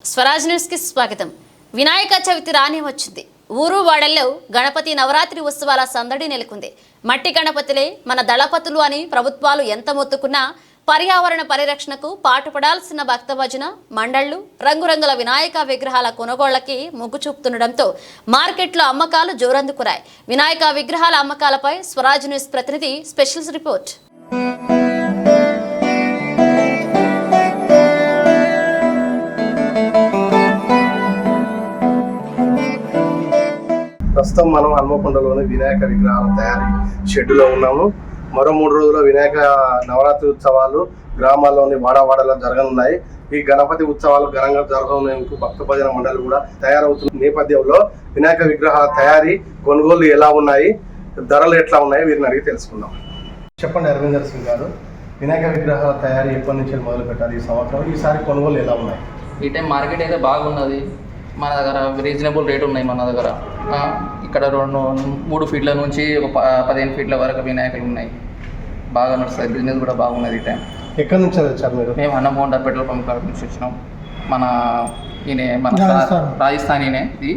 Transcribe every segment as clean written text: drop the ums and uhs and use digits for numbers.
Swaraj news కి స్వాగతం. వినాయక చవితి రాని వచ్చింది. ఊరు వాడల్లో గణపతి నవరాత్రి ఉత్సవాల సందడి నెలకొంది. మట్టి గణపతులే మన దళపతులు అని ప్రభుత్వాలు ఎంత మొత్తుకున్నా పర్యావరణ పరిరక్షణకు పాటుపడాల్సిన భక్తభజన మండళ్లు రంగురంగుల వినాయక విగ్రహాల కొనుగోళ్లకి మొగ్గు చూపుతుండటంతో మార్కెట్లో అమ్మకాలు జోరందుకురాయి. వినాయక విగ్రహాల అమ్మకాలపై స్వరాజ్ న్యూస్ ప్రతినిధి స్పెషల్ రిపోర్ట్. ప్రస్తుతం మనం హన్మకొండలోని వినాయక విగ్రహాల తయారీ షెడ్యూల్లో ఉన్నాము. మరో 3 రోజుల వినాయక నవరాత్రి ఉత్సవాలు గ్రామాల్లోని వాడవాడలో జరగనున్నాయి. ఈ గణపతి ఉత్సవాలు ఘనంగా జరగనున్నందుకు భక్త భజన మండలి కూడా తయారవుతున్న నేపథ్యంలో వినాయక విగ్రహాల తయారీ కొనుగోలు ఎలా ఉన్నాయి, ధరలు ఎట్లా ఉన్నాయి, వీరిని అడిగి తెలుసుకుందాం. చెప్పండి అరవిందర్ సింగ్ గారు, వినాయక విగ్రహాల తయారీ ఎప్పటి నుంచి మొదలు పెట్టారు ఈ సంవత్సరం? ఈసారి కొనుగోలు ఎలా ఉన్నాయి? ఈ టైం మార్కెట్ అయితే బాగున్నది. మన దగ్గర రీజనబుల్ రేట్ ఉన్నాయి. మన దగ్గర ఇక్కడ 3 ఫీట్ల నుంచి ఒక 15 ఫీట్ల వరకు వినాయకులు ఉన్నాయి. బాగా నడుస్తుంది, బిజినెస్ కూడా బాగున్నది. ఈ టైం ఎక్కడి నుంచి వచ్చారు మీరు? మేము హన్మకొండ పెట్రోల్ పంప్ కాడ నుంచి వచ్చినాం. మన రాజస్థాన్ ఇది.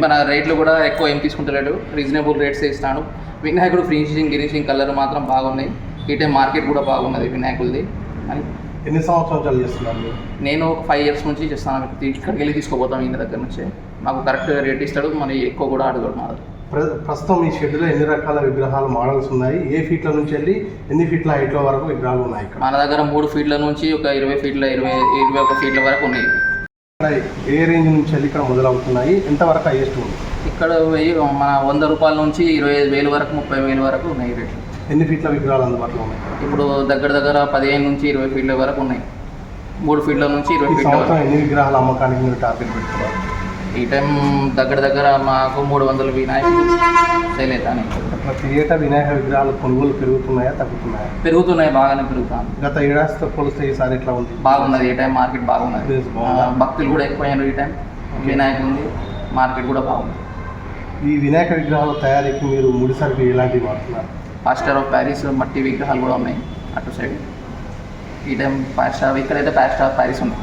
మన రేట్లు కూడా ఎక్కువ ఏం తీసుకుంటలేడు, రీజనబుల్ రేట్స్ ఇస్తాను. వినాయకుడు ఫినిషింగ్ గినిషింగ్ కలర్ మాత్రం బాగున్నాయి. ఈ టైం మార్కెట్ కూడా బాగున్నది వినాయకుడిది. అని ఎన్ని సంవత్సరాలు చేస్తున్నారు? నేను ఒక 5 ఇయర్స్ నుంచి చేస్తాను. ఇక్కడికి వెళ్ళి తీసుకోపోతాం. ఈయన దగ్గర నుంచి మాకు కరెక్ట్ రేట్ ఇస్తాడు, మరి ఎక్కువ కూడా అడగడు. మా ప్రస్తుతం ఈ షెడ్యూల్లో ఎన్ని రకాల విగ్రహాలు మోడల్స్ ఉన్నాయి? ఏ ఫీట్ల నుంచి వెళ్ళి ఎన్ని ఫీట్ల హైట్ల వరకు విగ్రహాలు ఉన్నాయి? మన దగ్గర 3 ఫీట్ల నుంచి ఒక 20 ఫీట్ల 21 ఫీట్ల వరకు ఉన్నాయి. ఏ రేంజ్ నుంచి వెళ్ళి ఇక్కడ మొదలవుతున్నాయి? ఎంతవరకు హైయెస్ట్ ఉంది? ఇక్కడ మన 100 రూపాయల నుంచి 25,000 వరకు 30,000 వరకు ఉన్నాయి రేట్లు. ఎన్ని ఫీట్ల విగ్రహాలు అందుబాటులో ఉన్నాయి? ఇప్పుడు దగ్గర 15 నుంచి 20 ఫీట్ల వరకు ఉన్నాయి. 3 ఫీట్ల నుంచి 20 ఫీట్ల వరకు. ఎన్ని విగ్రహాల అమ్మకానికి మీరు టార్గెట్ పెట్టుకున్నారు? ఈ టైం దగ్గర మాకు 300 వినాయకులు సేల్ అవుతాయి. ప్రతి ఏటా వినాయక విగ్రహాలు కొనుగోలు పెరుగుతున్నాయా తగ్గుతున్నాయా? పెరుగుతున్నాయి, బాగానే పెరుగుతాను. గత ఏడాదితో పోలిస్తే ఈసారి ఎట్లా ఉంది? బాగున్నది. ఈ టైం మార్కెట్ బాగున్నది. భక్తులు కూడా ఎక్కువైనారు. ఈ టైం వినాయకులు ఉంది, మార్కెట్ కూడా బాగుంది. ఈ వినాయక విగ్రహాల తయారీకి మీరు ముడిసరికి ఎలాంటివి వాడుతున్నారు? ప్లాస్టర్ ఆఫ్ ప్యారిస్ మట్టి విగ్రహాలు కూడా ఉన్నాయి అటు సైడ్. ఈ టైం ఇక్కడైతే ప్లాస్టర్ ఆఫ్ ప్యారిస్ ఉంది.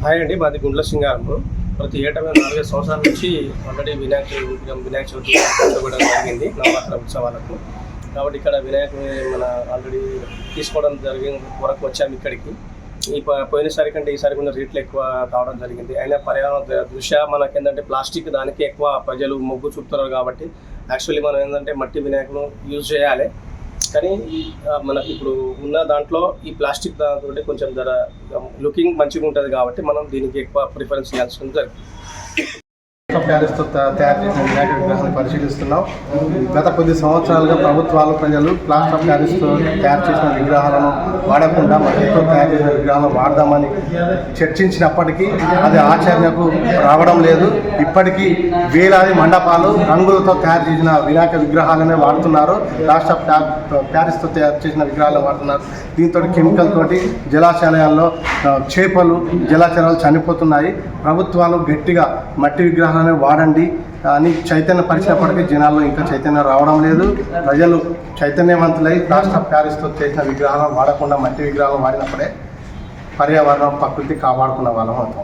హాయ్ అండి, మాది గుండ్ల సింగారం. ప్రతి ఏటా 4 సంవత్సరాల నుంచి ఆల్రెడీ వినాయక చవితి కూడా జరిగింది నవరాత్రి ఉత్సవాలకు. కాబట్టి ఇక్కడ వినాయకుని మన ఆల్రెడీ తీసుకోవడం జరిగిన వరకు వచ్చాము ఇక్కడికి. ఈ పోయినసారి కంటే ఈసారి కొంచెం రేట్లు ఎక్కువ కావడం జరిగింది. అయినా పర్యావరణ దృష్ట్యా మనకేంటంటే ప్లాస్టిక్ దానికి ఎక్కువ ప్రజలు మొగ్గు చూపుతున్నారు. కాబట్టి యాక్చువల్లీ మనం ఏంటంటే మట్టి వినాయకులు యూజ్ చేయాలి. కానీ మనకి ఇప్పుడు ఉన్న దాంట్లో ఈ ప్లాస్టిక్ దాంతో కొంచెం ధర లుకింగ్ మంచిగా ఉంటుంది. కాబట్టి మనం దీనికి ఎక్కువ ప్రిఫరెన్స్ ఇవ్వాల్సి ఉంటుంది. ప్యారిస్తో తయారు చేసిన వినాయక విగ్రహాన్ని పరిశీలిస్తున్నాం. గత కొద్ది సంవత్సరాలుగా ప్రభుత్వాలు ప్రజలు ప్లాస్టర్ ఆఫ్ ప్యారిస్తో తయారు చేసిన విగ్రహాలను వాడకుండా మట్టితో తయారు చేసిన విగ్రహాలను వాడదామని చర్చించినప్పటికీ అది ఆచరణకు రావడం లేదు. ఇప్పటికీ వేలాది మండపాలు రంగులతో తయారు చేసిన వినాయక విగ్రహాలనే వాడుతున్నారు. ప్లాస్టర్ ఆఫ్ ప్యారిస్తో తయారు చేసిన విగ్రహాలను వాడుతున్నారు. దీంతో కెమికల్ తోటి జలాశయాల్లో చేపలు జలాశయాలు చనిపోతున్నాయి. ప్రభుత్వాలు గట్టిగా మట్టి విగ్రహాలనే వాడండి అని చైతన్యపరిచినప్పటికీ జనాల్లో ఇంకా చైతన్యం రావడం లేదు. ప్రజలు చైతన్యవంతులై ప్లాస్టర్ ఆఫ్ ప్యారిస్తో చేసిన విగ్రహాలను వాడకుండా మట్టి విగ్రహాలను వాడినప్పుడే పర్యావరణం ప్రకృతి కాపాడుకున్న వాళ్ళం అవుతాం.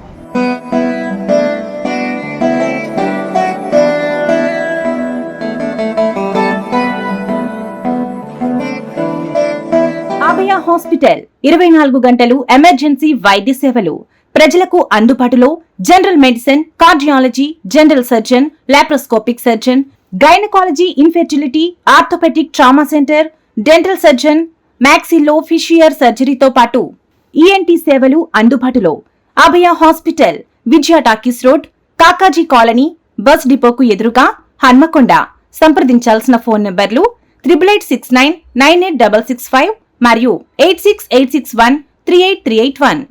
అభయ హాస్పిటల్ 24 గంటలు ఎమర్జెన్సీ వైద్య సేవలు. ప్రజలకు అందుబాటులో general medicine, cardiology, general surgeon, laparoscopic surgeon, gynaecology, infertility, orthopaedic trauma centre, dental surgeon, maxillofacial సర్జరీతో పాటు ఈఎన్టీ సేవలు అందుబాటులో. Abhaya hospital, Vijaya talkies road, Kakaji colony, bus డిపోకు ఎదురుగా, హన్మకొండ. సంప్రదించాల్సిన ఫోన్ నంబర్లు 8869 98665 మరియు 86861 38381.